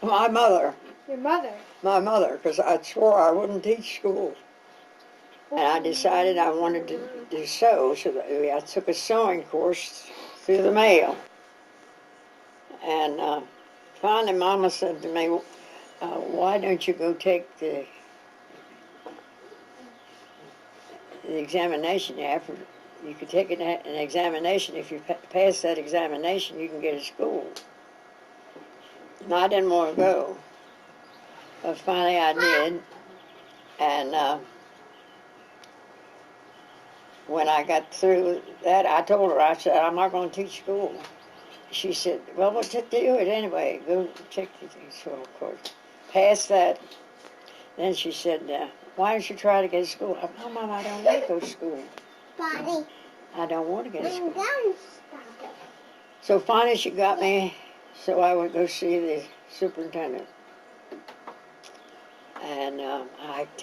My mother. Your mother? My mother, because I swore I wouldn't teach school. And I decided I wanted to sew, so that I took a sewing course through the mail. And finally, Mama said to me, why don't you go take the examination after? You could take an examination. If you pass that examination, you can get to school. And I didn't want to go. But finally I did. And when I got through that, I told her, I said, I'm not going to teach school. She said, well, we'll do it anyway. Go check the school, of course. Pass that. Then she said, why don't you try to get to school? I said, no, Mom, I don't want to go to school. Daddy. I don't want to get to school. So finally she got me so I would go see the superintendent. And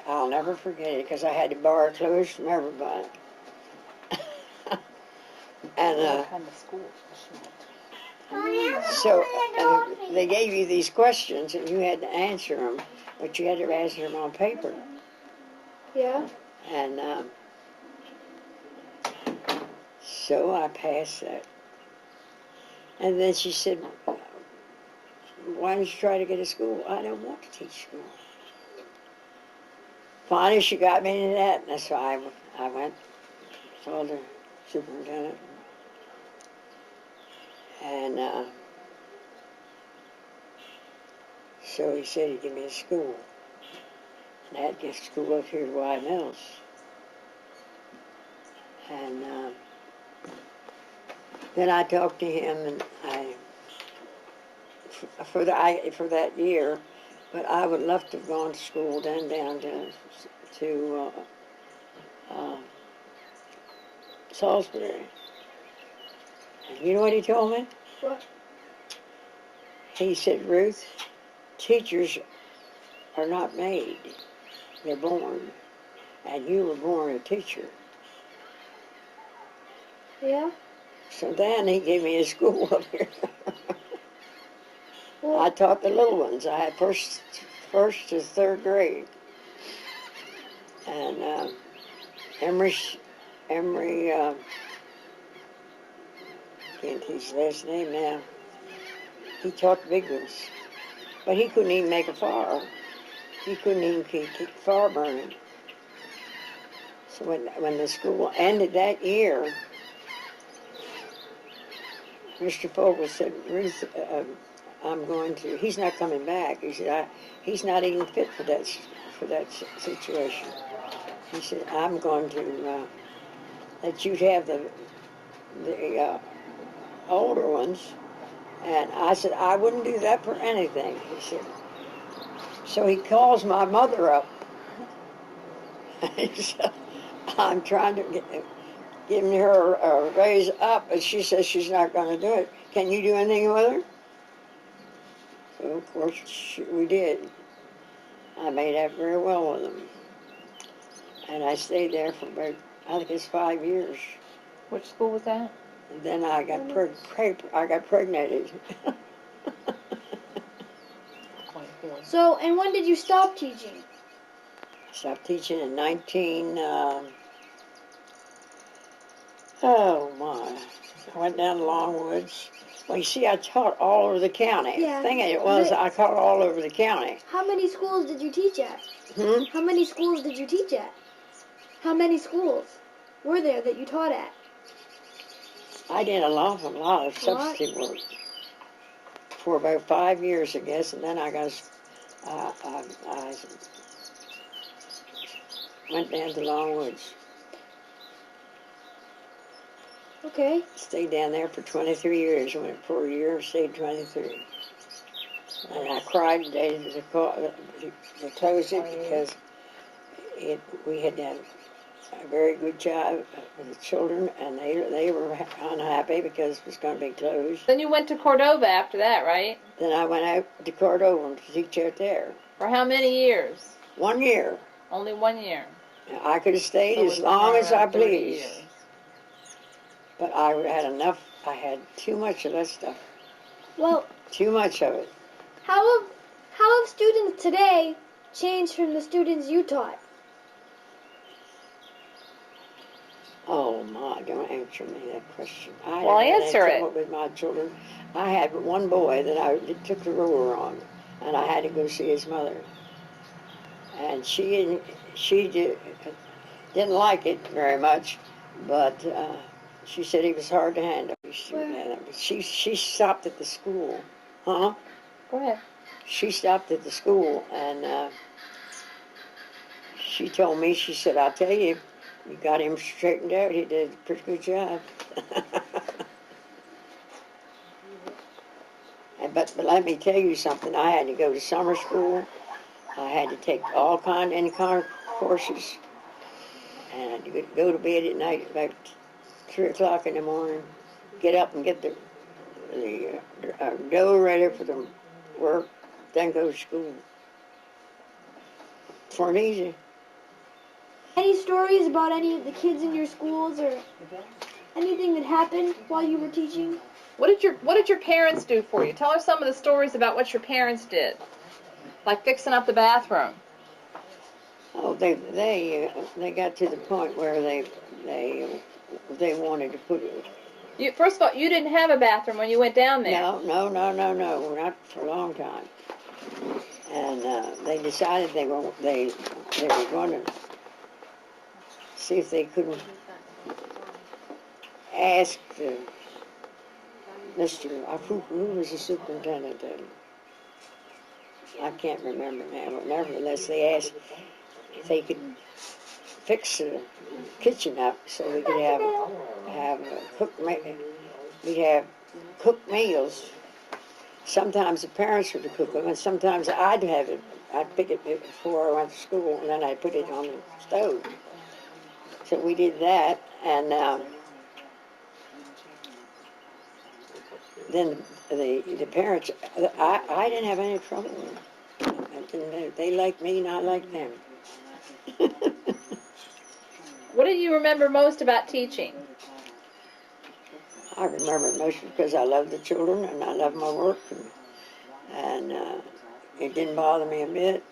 I'll never forget it because I had to borrow clothes from everybody. And What kind of school? so they gave you these questions and you had to answer them, but you had to answer them on paper. Yeah? And so I passed that. And then she said, why don't you try to get to school? I don't want to teach school. Finally, she got me into that, and that's why I went, saw the superintendent. And so he said he'd give me a school. And I had to get school up here at Y Mills. And then I talked to him, and for that year, but I would love to have gone to school then down to Salisbury. And you know what he told me? What? He said, Ruth, teachers are not made, they're born. And you were born a teacher. Yeah? So then he gave me a school up here. Well, I taught the little ones. I had first to third grade. And Emery, can't think his last name now. He taught the big ones. But he couldn't even make a fire. He couldn't even keep the fire burning. So when the school ended that year, Mr. Fogel said, Ruth, he's not coming back. He said, he's not even fit for that situation. He said, I'm going to let you have the older ones. And I said, I wouldn't do that for anything, he said. So he calls my mother up. He said, I'm trying to give her a raise up, but she says she's not going to do it. Can you do anything with her? So, of course, we did. I made out very well with them. And I stayed there for about, I think it's 5 years. Which school was that? And then I got pregnated. so, and when did you stop teaching? I stopped teaching in oh my, I went down to Longwoods. Well, you see, I taught all over the county. Yeah, The thing it was, I taught all over the county. How many schools did you teach at? How many schools did you teach at? How many schools were there that you taught at? I did a lot of substitute work for about 5 years, I guess, and then I went down to Longwoods. Okay. Stayed down there for 23 years. Went for a year, stayed 23. And I cried the day they closed it because we had done a very good job with the children, and they were unhappy because it was going to be closed. Then you went to Cordova after that, right? Then I went out to Cordova to teach out there. For how many years? 1 year. Only 1 year. I could have stayed So as long as I 30 pleased. years. But I had enough. I had too much of that stuff. Well, Too much of it. how have students today changed from the students you taught? Oh my, don't answer me that question. I Well, never had answer any it. trouble with my children. I had one boy that I took the ruler on, and I had to go see his mother. And she didn't like it very much, but she said he was hard to handle. But she stopped at the school. Huh? Go ahead. She stopped at the school, and she told me, she said, I'll tell you, you got him straightened out. He did a pretty good job. But let me tell you something. I had to go to summer school. I had to take any kind of courses. And I had to go to bed at night about 3 o'clock in the morning. Get up and get the dough ready for the work. Then go to school. It weren't easy. Any stories about any of the kids in your schools or anything that happened while you were teaching? What did your parents do for you? Tell us some of the stories about what your parents did, like fixing up the bathroom. Oh, they got to the point where they wanted to put it. First of all, you didn't have a bathroom when you went down there. No, not for a long time. And they decided they were going to see if they couldn't ask Mr. Who was the superintendent then? I can't remember now, but nevertheless, they asked if they could fix the kitchen up so we could have we'd have cooked meals. Sometimes the parents would cook them, and sometimes I'd have it. I'd pick it before I went to school, and then I'd put it on the stove. So we did that, and then the parents, I didn't have any trouble with them. They liked me, and I liked them. What do you remember most about teaching? I remember it most because I loved the children, and I loved my work, and it didn't bother me a bit.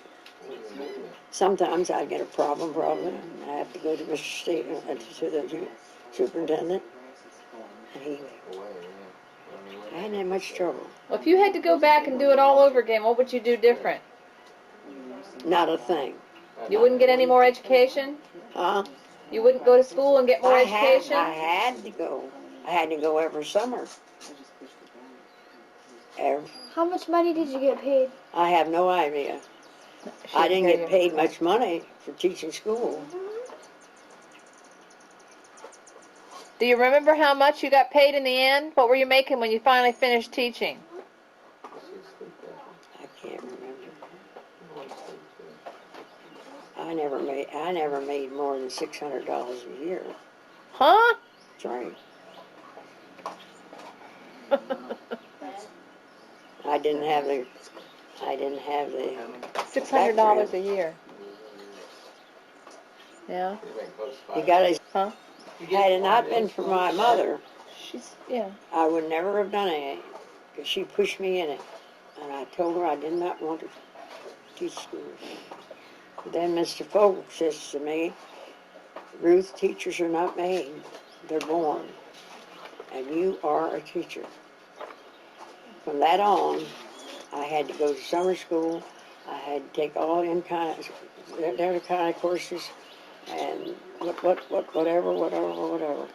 Sometimes I'd get a problem, and I have to go to Mr. Stevens, to the superintendent, and I hadn't had much trouble. Well, if you had to go back and do it all over again, what would you do different? Not a thing. You wouldn't get any more education? Huh? You wouldn't go to school and get more education? I had to go. I had to go every summer. How much money did you get paid? I have no idea. I didn't get paid much money for teaching school. Do you remember how much you got paid in the end? What were you making when you finally finished teaching? I can't remember. I never made more than $600 a year. Huh? That's right. I didn't have the $600 a year. Yeah. You gotta. Huh? Had it not been for my mother, Yeah. I would never have done it, because she pushed me in it, and I told her I did not want to teach school. Then Mr. Fogel says to me, Ruth, teachers are not made, they're born, and you are a teacher. From that on, I had to go to summer school. I had to take all them kind of courses, and whatever.